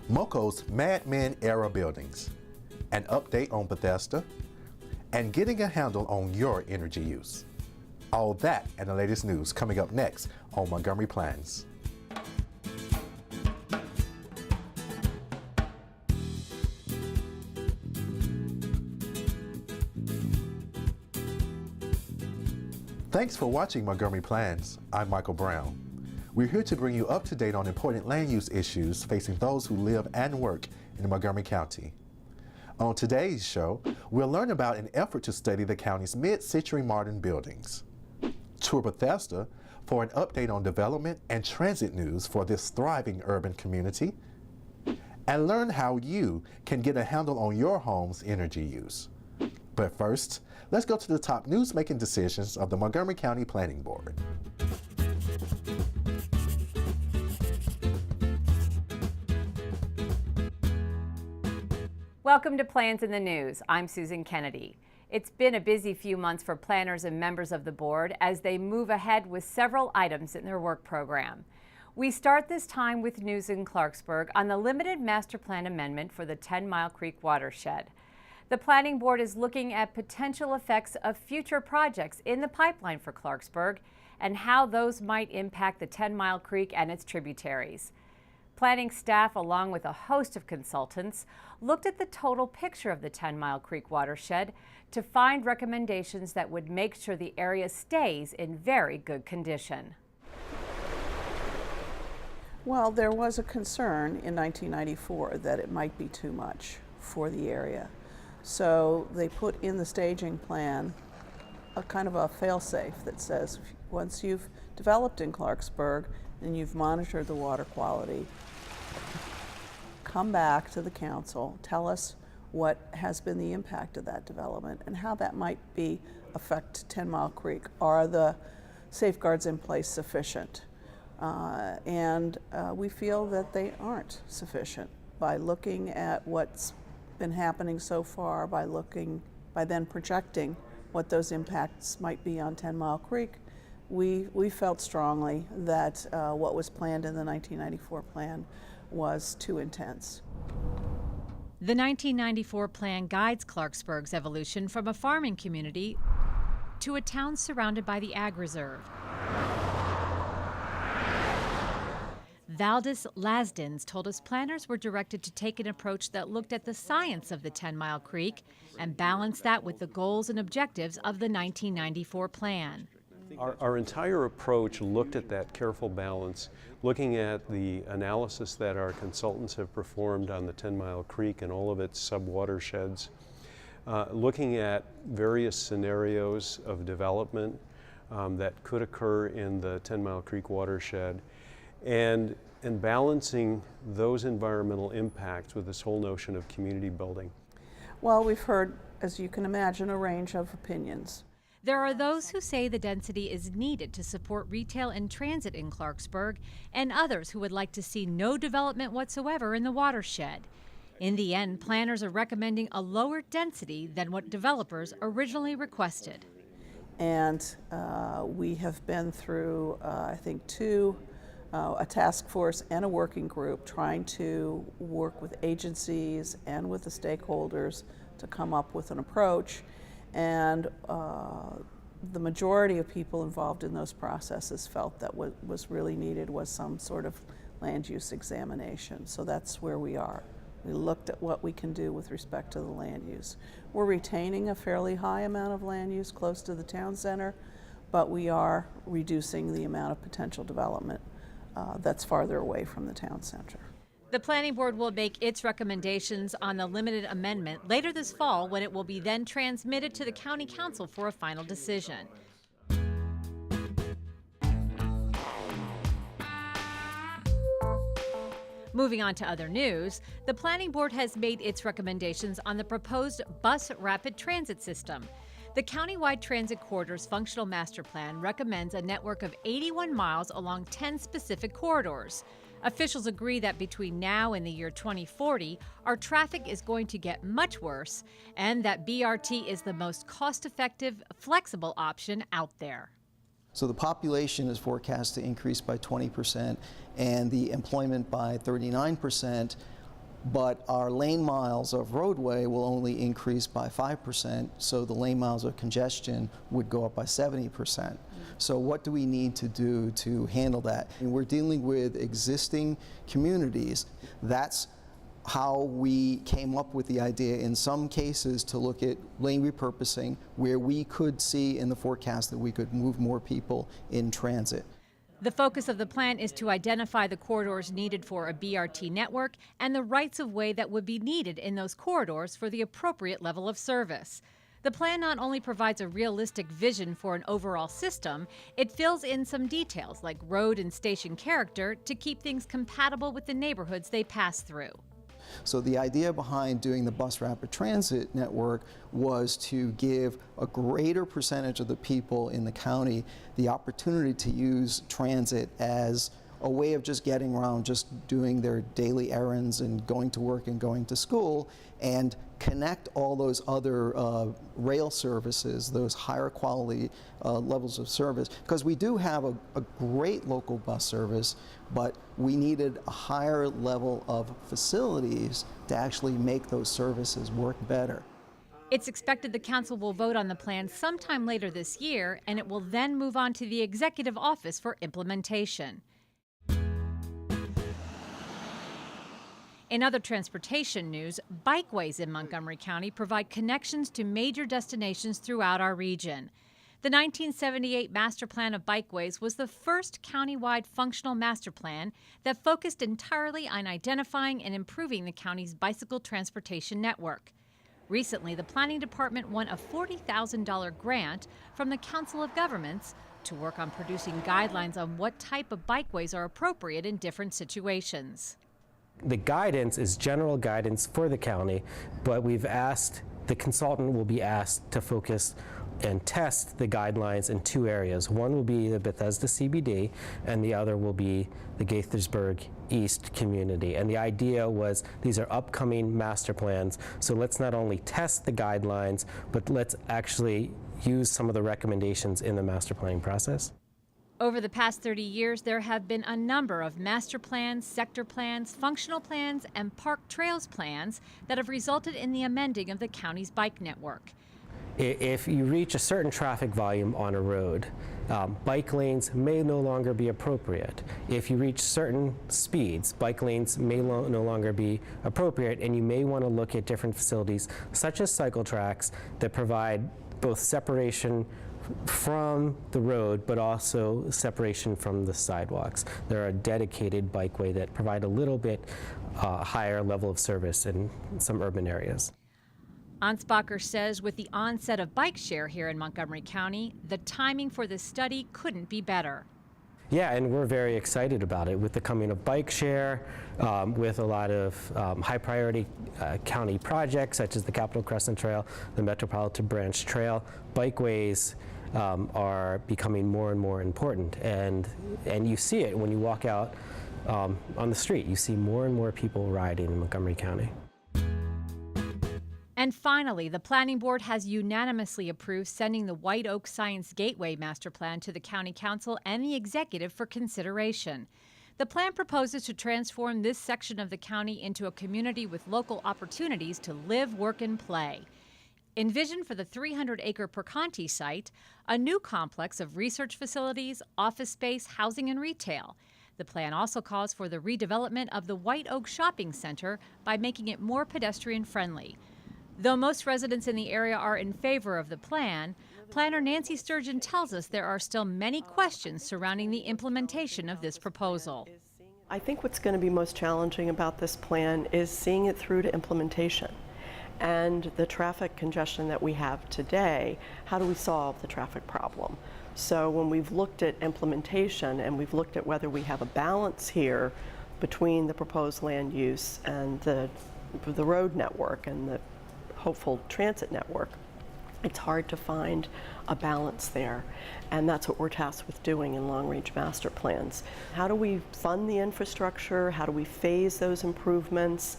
MoCo's Mad Men era buildings, an update on Bethesda, and getting a handle on your energy use. All that and the latest news coming up next on Montgomery Plans. Thanks for watching Montgomery Plans. I'm Michael Brown. We're here to bring you up to date on important land use issues facing those who live and work in Montgomery County. On today's show, we'll learn about an effort to study the county's mid-century modern buildings, tour Bethesda for an update on development and transit news for this thriving urban community, and learn how you can get a handle on your home's energy use. But first, let's go to the top news-making decisions of the Montgomery County Planning Board. Welcome to Plans in the News. I'm Susan Kennedy. It's been a busy few months for planners and members of the board as they move ahead with several items in their work program. We start this time with news in Clarksburg on the limited master plan amendment for the 10 Mile Creek watershed. The Planning Board is looking at potential effects of future projects in the pipeline for Clarksburg and how those might impact the 10 Mile Creek and its tributaries. Planning staff, along with a host of consultants, looked at the total picture of the 10 Mile Creek watershed to find recommendations that would make sure the area stays in very good condition. Well, there was a concern in 1994 that it might be too much for the area. So they put in the staging plan a kind of a fail-safe that says once you've developed in Clarksburg and you've monitored the water quality, come back to the council, tell us what has been the impact of that development and how that might affect 10 Mile Creek. Are the safeguards in place sufficient? We feel that they aren't sufficient. By looking at what's been happening so far, by then projecting what those impacts might be on 10 Mile Creek, we felt strongly that what was planned in the 1994 plan was too intense. The 1994 plan guides Clarksburg's evolution from a farming community to a town surrounded by the Ag Reserve. Valdis Lasdins told us planners were directed to take an approach that looked at the science of the 10 Mile Creek and balance that with the goals and objectives of the 1994 plan. Our entire approach looked at that careful balance, looking at the analysis that our consultants have performed on the 10 Mile Creek and all of its sub-watersheds, looking at various scenarios of development that could occur in the 10 Mile Creek watershed, and balancing those environmental impacts with this whole notion of community building. Well, we've heard, as you can imagine, a range of opinions. There are those who say the density is needed to support retail and transit in Clarksburg, and others who would like to see no development whatsoever in the watershed. In the end, planners are recommending a lower density than what developers originally requested. And we have been through, I think, a task force and a working group trying to work with agencies and with the stakeholders to come up with an approach. And the majority of people involved in those processes felt that what was really needed was some sort of land use examination. So that's where we are. We looked at what we can do with respect to the land use. We're retaining a fairly high amount of land use close to the town center, but we are reducing the amount of potential development that's farther away from the town center. The Planning Board will make its recommendations on the limited amendment later this fall, when it will be then transmitted to the County Council for a final decision. Moving on to other news, the Planning Board has made its recommendations on the proposed bus rapid transit system. The countywide transit corridor's functional master plan recommends a network of 81 miles along 10 specific corridors. Officials agree that between now and the year 2040, our traffic is going to get much worse, and that BRT is the most cost-effective, flexible option out there. So the population is forecast to increase by 20% and the employment by 39%. but our lane miles of roadway will only increase by 5%, so the lane miles of congestion would go up by 70%. So what do we need to do to handle that? And we're dealing with existing communities. That's how we came up with the idea in some cases to look at lane repurposing, where we could see in the forecast that we could move more people in transit. The focus of the plan is to identify the corridors needed for a BRT network and the rights of way that would be needed in those corridors for the appropriate level of service. The plan not only provides a realistic vision for an overall system, it fills in some details like road and station character to keep things compatible with the neighborhoods they pass through. So the idea behind doing the bus rapid transit network was to give a greater percentage of the people in the county the opportunity to use transit as a way of just getting around, just doing their daily errands and going to work and going to school, and connect all those other rail services, those higher quality levels of service. Because we do have a great local bus service, but we needed a higher level of facilities to actually make those services work better. It's expected the council will vote on the plan sometime later this year, and it will then move on to the executive office for implementation. In other transportation news, bikeways in Montgomery County provide connections to major destinations throughout our region. The 1978 Master Plan of Bikeways was the first countywide functional master plan that focused entirely on identifying and improving the county's bicycle transportation network. Recently, the Planning Department won a $40,000 grant from the Council of Governments to work on producing guidelines on what type of bikeways are appropriate in different situations. The guidance is general guidance for the county, but we've asked, the consultant will be asked to focus and test the guidelines in two areas. One will be the Bethesda CBD, and the other will be the Gaithersburg East community. And the idea was these are upcoming master plans, so let's not only test the guidelines, but let's actually use some of the recommendations in the master planning process. Over the past 30 years, there have been a number of master plans, sector plans, functional plans, and park trails plans that have resulted in the amending of the county's bike network. If you reach a certain traffic volume on a road, bike lanes may no longer be appropriate. If you reach certain speeds, bike lanes may no longer be appropriate, and you may want to look at different facilities, such as cycle tracks, that provide both separation from the road, but also separation from the sidewalks. There are dedicated bikeway that provide a little bit higher level of service in some urban areas. Ansbacher says with the onset of bike share here in Montgomery County, the timing for this study couldn't be better. Yeah, and we're very excited about it with the coming of bike share, with a lot of high priority county projects such as the Capitol Crescent Trail, the Metropolitan Branch Trail. Bikeways are becoming more and more important, and you see it when you walk out on the street. You see more and more people riding in Montgomery County. And finally, the Planning Board has unanimously approved sending the White Oak Science Gateway Master Plan to the County Council and the Executive for consideration. The plan proposes to transform this section of the county into a community with local opportunities to live, work, and play. Envisioned for the 300-acre Perconti site, a new complex of research facilities, office space, housing, and retail. The plan also calls for the redevelopment of the White Oak Shopping Center by making it more pedestrian-friendly. Though most residents in the area are in favor of the plan, planner Nancy Sturgeon tells us there are still many questions surrounding the implementation of this proposal. I think what's going to be most challenging about this plan is seeing it through to implementation. And the traffic congestion that we have today, how do we solve the traffic problem? So when we've looked at implementation and we've looked at whether we have a balance here between the proposed land use and the road network and the hopeful transit network, it's hard to find a balance there. And that's what we're tasked with doing in long-range master plans. How do we fund the infrastructure? How do we phase those improvements?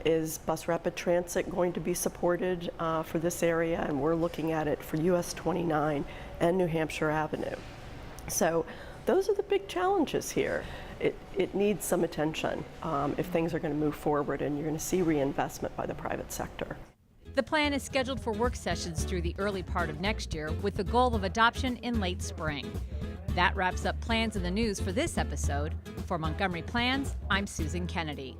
Is bus rapid transit going to be supported for this area? And we're looking at it for US 29 and New Hampshire Avenue. So those are the big challenges here. it needs some attention if things are going to move forward and you're going to see reinvestment by the private sector. The plan is scheduled for work sessions through the early part of next year with the goal of adoption in late spring. That wraps up Plans in the News for this episode. For Montgomery Plans, I'm Susan Kennedy.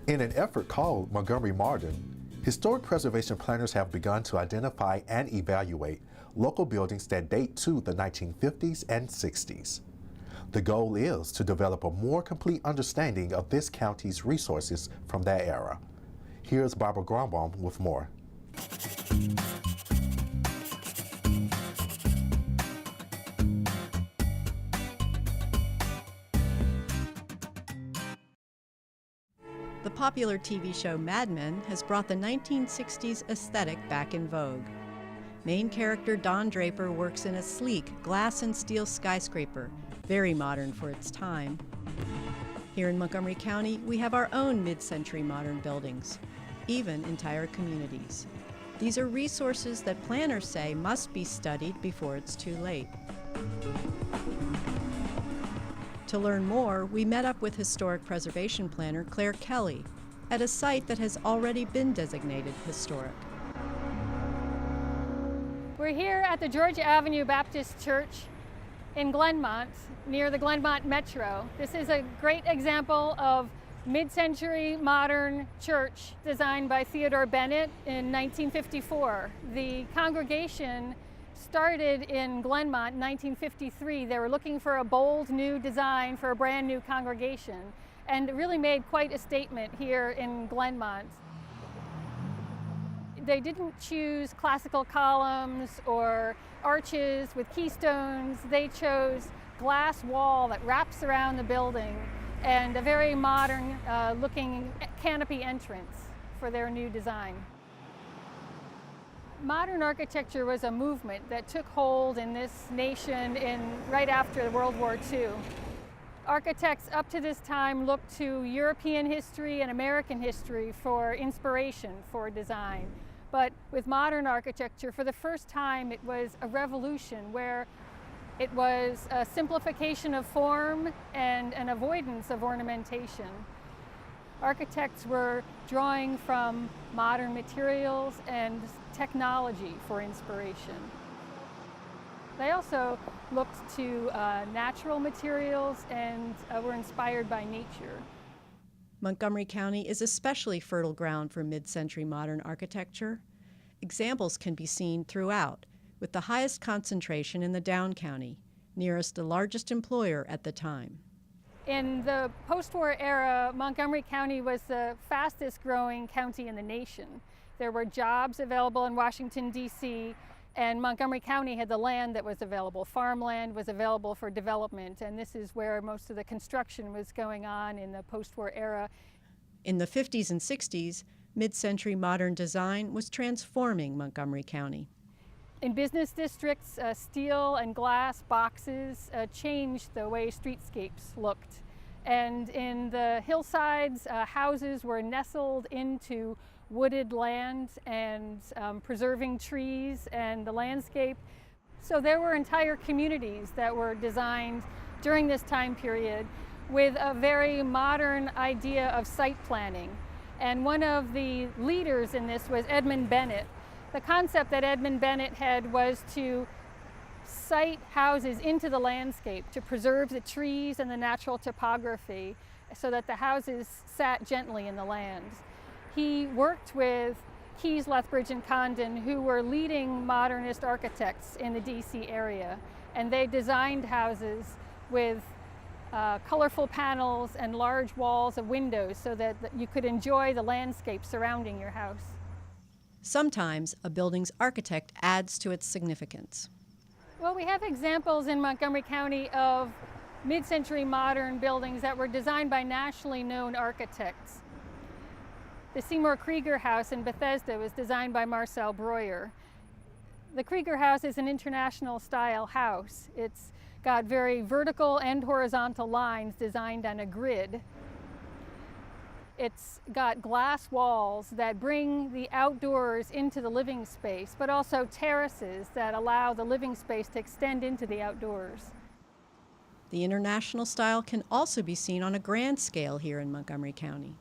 In an effort called Montgomery Modern, historic preservation planners have begun to identify and evaluate local buildings that date to the 1950s and 60s. The goal is to develop a more complete understanding of this county's resources from that era. Here's Barbara Grombaum with more. The popular TV show Mad Men has brought the 1960s aesthetic back in vogue. Main character Don Draper works in a sleek glass and steel skyscraper, very modern for its time. Here in Montgomery County, we have our own mid-century modern buildings, even entire communities. These are resources that planners say must be studied before it's too late. To learn more, we met up with historic preservation planner Claire Kelly at a site that has already been designated historic. We're here at the Georgia Avenue Baptist Church in Glenmont, near the Glenmont Metro. This is a great example of mid-century modern church designed by Theodore Bennett in 1954. The congregation started in Glenmont in 1953. They were looking for a bold new design for a brand new congregation, and it really made quite a statement here in Glenmont. They didn't choose classical columns or arches with keystones. They chose glass wall that wraps around the building and a very modern looking canopy entrance for their new design. Modern architecture was a movement that took hold in this nation right after World War II. Architects up to this time looked to European history and American history for inspiration for design. But with modern architecture, for the first time, it was a revolution where it was a simplification of form and an avoidance of ornamentation. Architects were drawing from modern materials and technology for inspiration. They also looked to natural materials and were inspired by nature. Montgomery County is especially fertile ground for mid-century modern architecture. Examples can be seen throughout, with the highest concentration in the Down County, nearest the largest employer at the time. In the post-war era, Montgomery County was the fastest growing county in the nation. There were jobs available in Washington, D.C., and Montgomery County had the land that was available. Farmland was available for development, and this is where most of the construction was going on in the post-war era. In the 50s and 60s, mid-century modern design was transforming Montgomery County. In business districts, steel and glass boxes changed the way streetscapes looked. And in the hillsides, houses were nestled into wooded land and preserving trees and the landscape. So there were entire communities that were designed during this time period with a very modern idea of site planning. And one of the leaders in this was Edmund Bennett. The concept that Edmund Bennett had was to site houses into the landscape to preserve the trees and the natural topography so that the houses sat gently in the land. He worked with Keyes, Lethbridge, and Condon, who were leading modernist architects in the DC area, and they designed houses with colorful panels and large walls of windows so that you could enjoy the landscape surrounding your house. Sometimes a building's architect adds to its significance. Well, we have examples in Montgomery County of mid-century modern buildings that were designed by nationally known architects. The Seymour Krieger House in Bethesda was designed by Marcel Breuer. The Krieger House is an international style house. It's got very vertical and horizontal lines designed on a grid. It's got glass walls that bring the outdoors into the living space, but also terraces that allow the living space to extend into the outdoors. The international style can also be seen on a grand scale here in Montgomery County.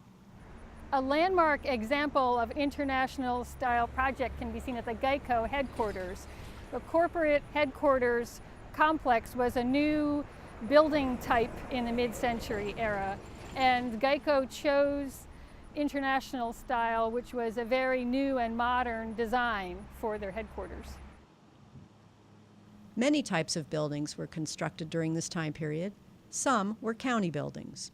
A landmark example of international style project can be seen at the Geico headquarters. The corporate headquarters complex was a new building type in the mid-century era, and Geico chose international style, which was a very new and modern design for their headquarters. Many types of buildings were constructed during this time period. Some were county buildings.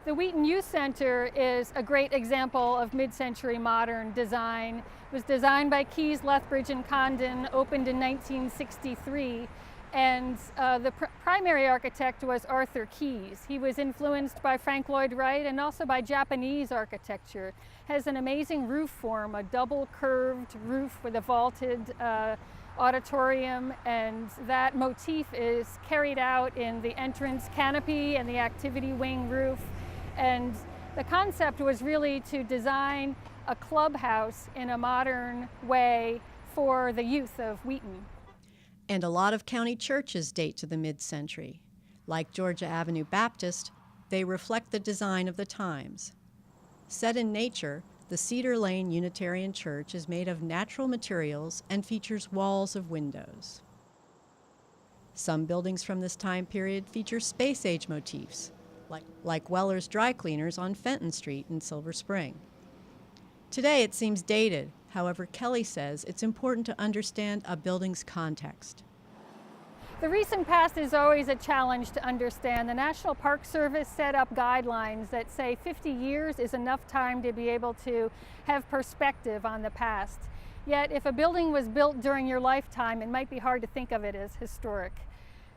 The Wheaton Youth Center is a great example of mid-century modern design. It was designed by Keyes, Lethbridge, and Condon, opened in 1963, and the primary architect was Arthur Keyes. He was influenced by Frank Lloyd Wright and also by Japanese architecture. It has an amazing roof form, a double curved roof with a vaulted auditorium, and that motif is carried out in the entrance canopy and the activity wing roof. And the concept was really to design a clubhouse in a modern way for the youth of Wheaton. And a lot of county churches date to the mid-century. Like Georgia Avenue Baptist, they reflect the design of the times. Set in nature, the Cedar Lane Unitarian Church is made of natural materials and features walls of windows. Some buildings from this time period feature space-age motifs, like Weller's Dry Cleaners on Fenton Street in Silver Spring. Today it seems dated. However, Kelly says it's important to understand a building's context. The recent past is always a challenge to understand. The National Park Service set up guidelines that say 50 years is enough time to be able to have perspective on the past. Yet if a building was built during your lifetime, it might be hard to think of it as historic.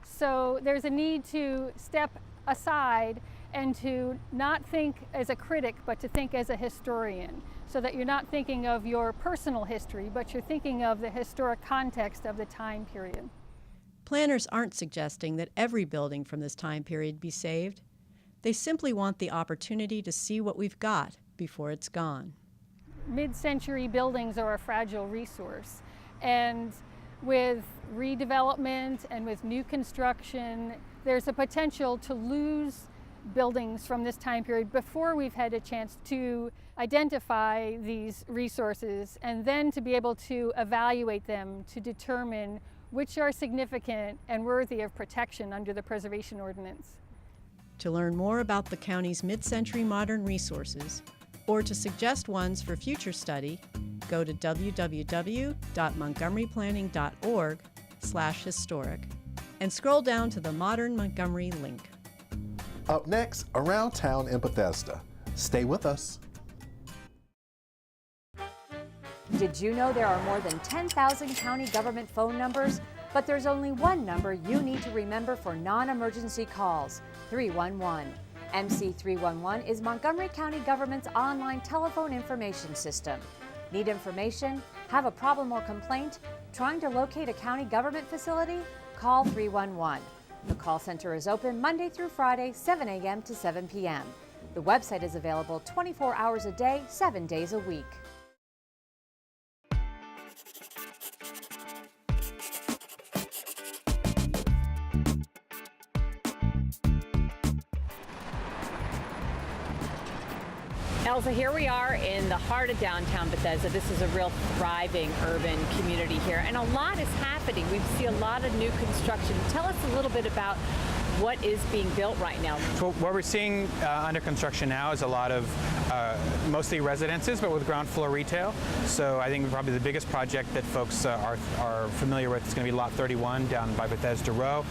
So there's a need to step aside and to not think as a critic, but to think as a historian, so that you're not thinking of your personal history, but you're thinking of the historic context of the time period. Planners aren't suggesting that every building from this time period be saved. They simply want the opportunity to see what we've got before it's gone. Mid-century buildings are a fragile resource, and with redevelopment and with new construction, there's a potential to lose buildings from this time period before we've had a chance to identify these resources and then to be able to evaluate them to determine which are significant and worthy of protection under the Preservation Ordinance. To learn more about the county's mid-century modern resources or to suggest ones for future study, go to www.montgomeryplanning.org/historic and scroll down to the Modern Montgomery link. Up next, Around Town in Bethesda. Stay with us. Did you know there are more than 10,000 county government phone numbers? But there's only one number you need to remember for non-emergency calls, 311. MC311 is Montgomery County government's online telephone information system. Need information? Have a problem or complaint? Trying to locate a county government facility? Call 311. The call center is open Monday through Friday, 7 a.m. to 7 p.m. The website is available 24 hours a day, 7 days a week. Elsa, here we are in the heart of downtown Bethesda. This is a real thriving urban community here, and a lot is happening. We see a lot of new construction. Tell us a little bit about what is being built right now? So what we're seeing under construction now is a lot of mostly residences, but with ground floor retail. So I think probably the biggest project that folks are familiar with is going to be Lot 31 down by Bethesda Row.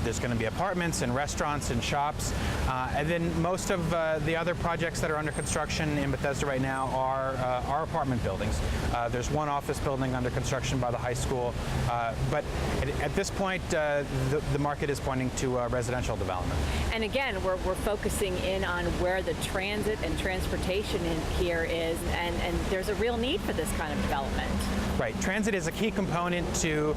There's going to be apartments and restaurants and shops. And then most of the other projects that are under construction in Bethesda right now are apartment buildings. There's one office building under construction by the high school. But at this point, the market is pointing to residential development. And again, we're focusing in on where the transit and transportation in here is, and there's a real need for this kind of development. Right. Transit is a key component to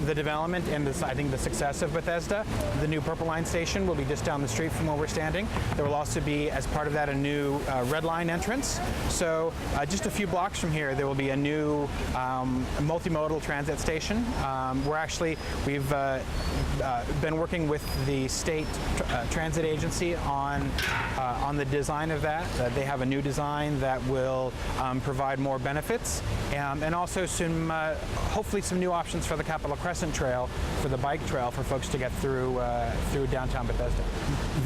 the development and I think the success of Bethesda. The new Purple Line station will be just down the street from where we're standing. There will also be, as part of that, a new Red Line entrance. So just a few blocks from here, there will be a new multimodal transit station. We've been working with the state transit agency on the design of that. They have a new design that will provide more benefits and also hopefully some new options for the Capitol Crescent Trail, for the bike trail for folks to get through downtown Bethesda.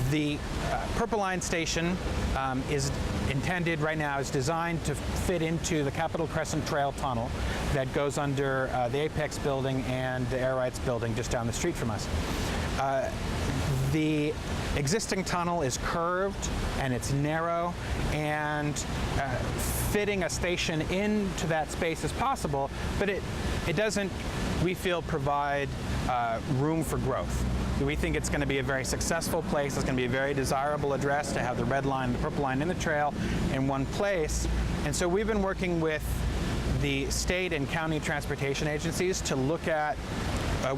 The Purple Line station is intended right now, is designed to fit into the Capitol Crescent Trail tunnel that goes under the Apex building and the Air Rights building just down the street from us. The existing tunnel is curved and it's narrow, and fitting a station into that space is possible, but it doesn't, we feel, provide room for growth. We think it's going to be a very successful place. It's going to be a very desirable address to have the Red Line, the Purple Line, and the trail in one place. And so we've been working with the state and county transportation agencies to look at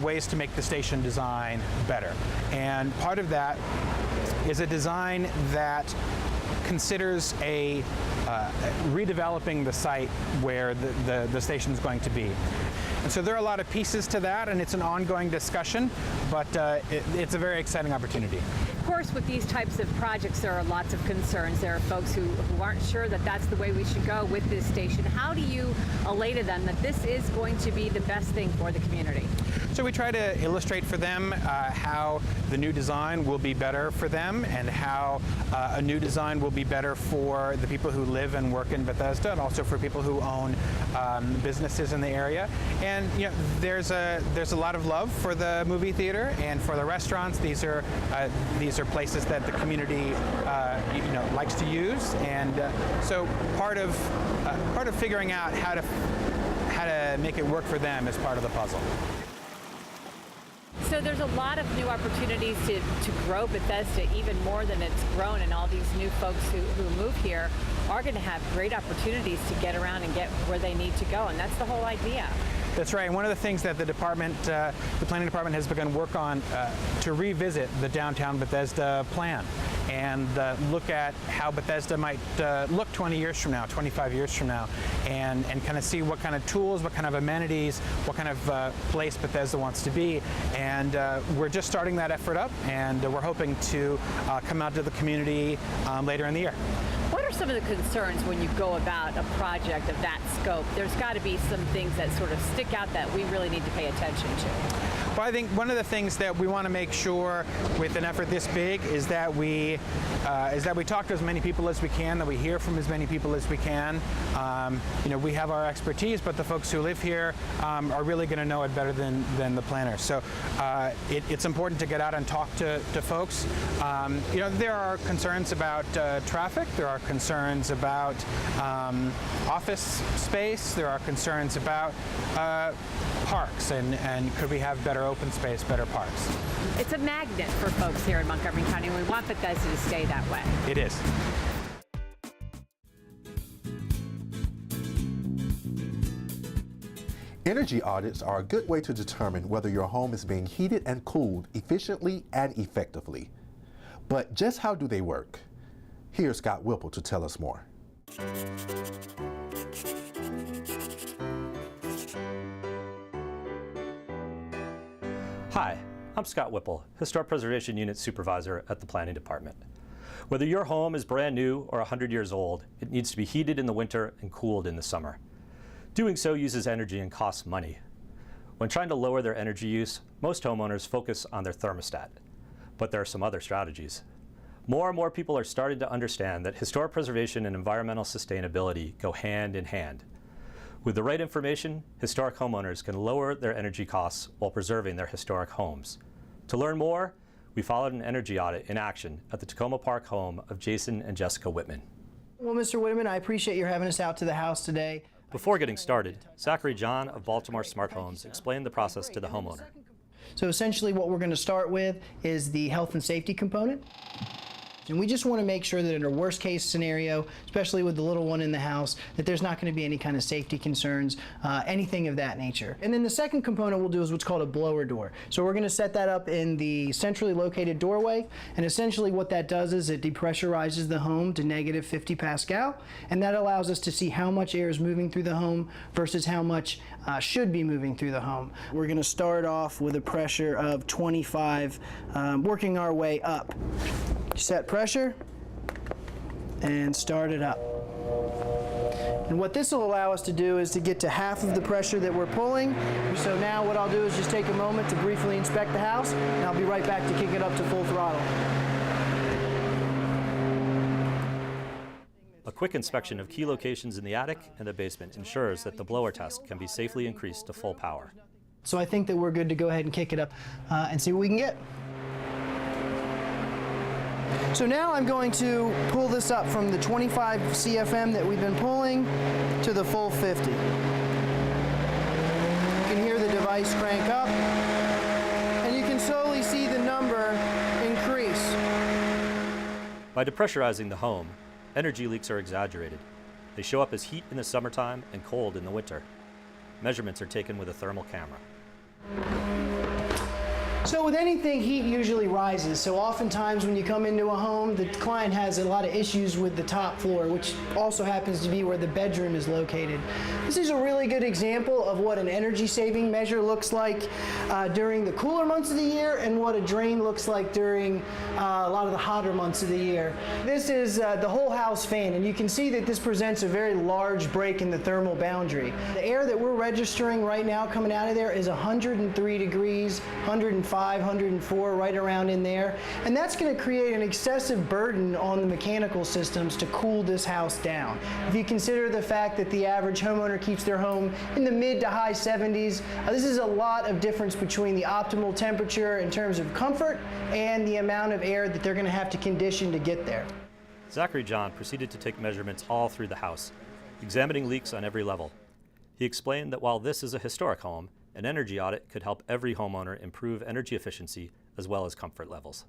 ways to make the station design better. And part of that is a design that considers redeveloping the site where the station is going to be. And so there are a lot of pieces to that, and it's an ongoing discussion, but it's a very exciting opportunity. Of course, with these types of projects, there are lots of concerns. There are folks who aren't sure that that's the way we should go with this station. How do you allay to them that this is going to be the best thing for the community? So we try to illustrate for them how the new design will be better for them, and how a new design will be better for the people who live and work in Bethesda, and also for people who own businesses in the area. And there's a lot of love for the movie theater and for the restaurants. These are places that the community likes to use, and so part of figuring out how to make it work for them is part of the puzzle. So there's a lot of new opportunities to grow Bethesda even more than it's grown, and all these new folks who move here are going to have great opportunities to get around and get where they need to go, and that's the whole idea. That's right. One of the things that the planning department has begun work on to revisit the downtown Bethesda plan and look at how Bethesda might look 20 years from now, 25 years from now, and kind of see what kind of tools, what kind of amenities, what kind of place Bethesda wants to be. And we're just starting that effort up, and we're hoping to come out to the community later in the year. What are some of the concerns when you go about a project of that scope? There's got to be some things that sort of stick out that we really need to pay attention to. Well, I think one of the things that we want to make sure with an effort this big is that we talk to as many people as we can, that we hear from as many people as we can. We have our expertise, but the folks who live here are really going to know it better than the planners. So it's important to get out and talk to folks. There are concerns about traffic. There are concerns about office space. There are concerns about parks, and could we have better open space, better parks. It's a magnet for folks here in Montgomery County, and we want Bethesda to stay that way. It is. Energy audits are a good way to determine whether your home is being heated and cooled efficiently and effectively. But just how do they work? Here's Scott Whipple to tell us more. Hi, I'm Scott Whipple, Historic Preservation Unit Supervisor at the Planning Department. Whether your home is brand new or 100 years old, it needs to be heated in the winter and cooled in the summer. Doing so uses energy and costs money. When trying to lower their energy use, most homeowners focus on their thermostat. But there are some other strategies. More and more people are starting to understand that historic preservation and environmental sustainability go hand in hand. With the right information, historic homeowners can lower their energy costs while preserving their historic homes. To learn more, we followed an energy audit in action at the Tacoma Park home of Jason and Jessica Whitman. Well, Mr. Whitman, I appreciate your having us out to the house today. Before getting started, Zachary John of Baltimore Smart Homes explained the process to the homeowner. So essentially what we're going to start with is the health and safety component. And we just want to make sure that in a worst case scenario, especially with the little one in the house, that there's not going to be any kind of safety concerns, anything of that nature. And then the second component we'll do is what's called a blower door. So we're going to set that up in the centrally located doorway. And essentially what that does is it depressurizes the home to negative 50 Pascal. And that allows us to see how much air is moving through the home versus how much should be moving through the home. We're going to start off with a pressure of 25, working our way up. Set pressure and start it up. And what this will allow us to do is to get to half of the pressure that we're pulling. So now what I'll do is just take a moment to briefly inspect the house, and I'll be right back to kick it up to full throttle. A quick inspection of key locations in the attic and the basement ensures that the blower test can be safely increased to full power. So I think that we're good to go ahead and kick it up and see what we can get. So now I'm going to pull this up from the 25 CFM that we've been pulling to the full 50. You can hear the device crank up, and you can slowly see the number increase. By depressurizing the home, energy leaks are exaggerated. They show up as heat in the summertime and cold in the winter. Measurements are taken with a thermal camera. So with anything, heat usually rises. So oftentimes when you come into a home, the client has a lot of issues with the top floor, which also happens to be where the bedroom is located. This is a really good example of what an energy saving measure looks like during the cooler months of the year and what a drain looks like during a lot of the hotter months of the year. This is the whole house fan, and you can see that this presents a very large break in the thermal boundary. The air that we're registering right now coming out of there is 103 degrees, 105, 104, right around in there. And that's going to create an excessive burden on the mechanical systems to cool this house down. If you consider the fact that the average homeowner keeps their home in the mid to high 70s, this is a lot of difference between the optimal temperature in terms of comfort and the amount of air that they're going to have to condition to get there. Zachary John proceeded to take measurements all through the house, examining leaks on every level. He explained that while this is a historic home, an energy audit could help every homeowner improve energy efficiency as well as comfort levels.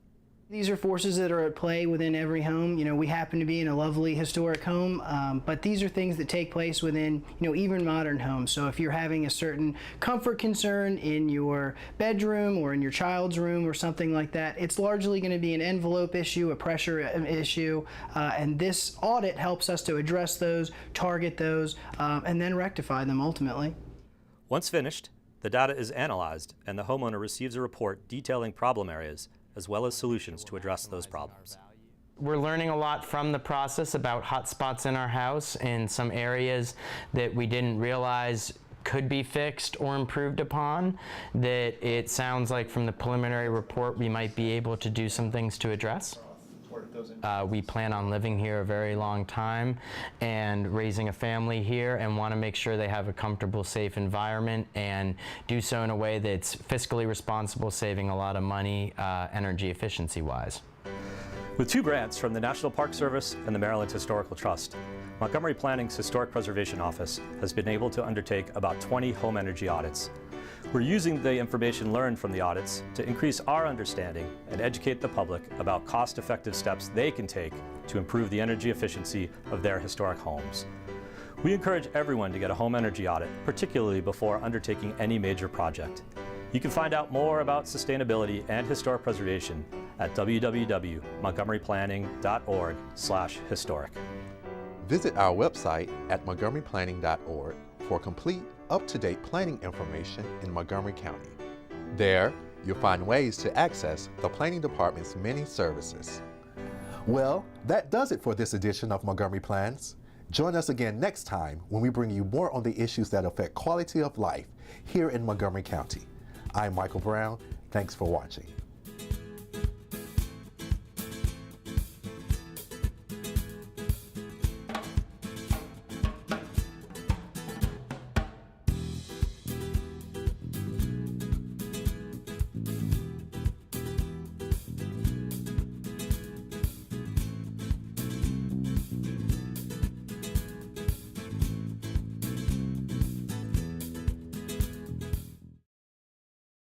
These are forces that are at play within every home. You know, we happen to be in a lovely historic home, but these are things that take place within, even modern homes. So if you're having a certain comfort concern in your bedroom or in your child's room or something like that, it's largely going to be an envelope issue, a pressure issue, and this audit helps us to address those, target those, and then rectify them ultimately. Once finished, the data is analyzed and the homeowner receives a report detailing problem areas as well as solutions to address those problems. We're learning a lot from the process about hot spots in our house and some areas that we didn't realize could be fixed or improved upon, that it sounds like from the preliminary report we might be able to do some things to address. We plan on living here a very long time and raising a family here, and want to make sure they have a comfortable, safe environment and do so in a way that's fiscally responsible, saving a lot of money energy efficiency wise. With 2 grants from the National Park Service and the Maryland Historical Trust, Montgomery Planning's Historic Preservation Office has been able to undertake about 20 home energy audits. We're using the information learned from the audits to increase our understanding and educate the public about cost-effective steps they can take to improve the energy efficiency of their historic homes. We encourage everyone to get a home energy audit, particularly before undertaking any major project. You can find out more about sustainability and historic preservation at www.montgomeryplanning.org/historic. Visit our website at montgomeryplanning.org for complete, up-to-date planning information in Montgomery County. There, you'll find ways to access the Planning Department's many services. Well, that does it for this edition of Montgomery Plans. Join us again next time when we bring you more on the issues that affect quality of life here in Montgomery County. I'm Michael Brown. Thanks for watching.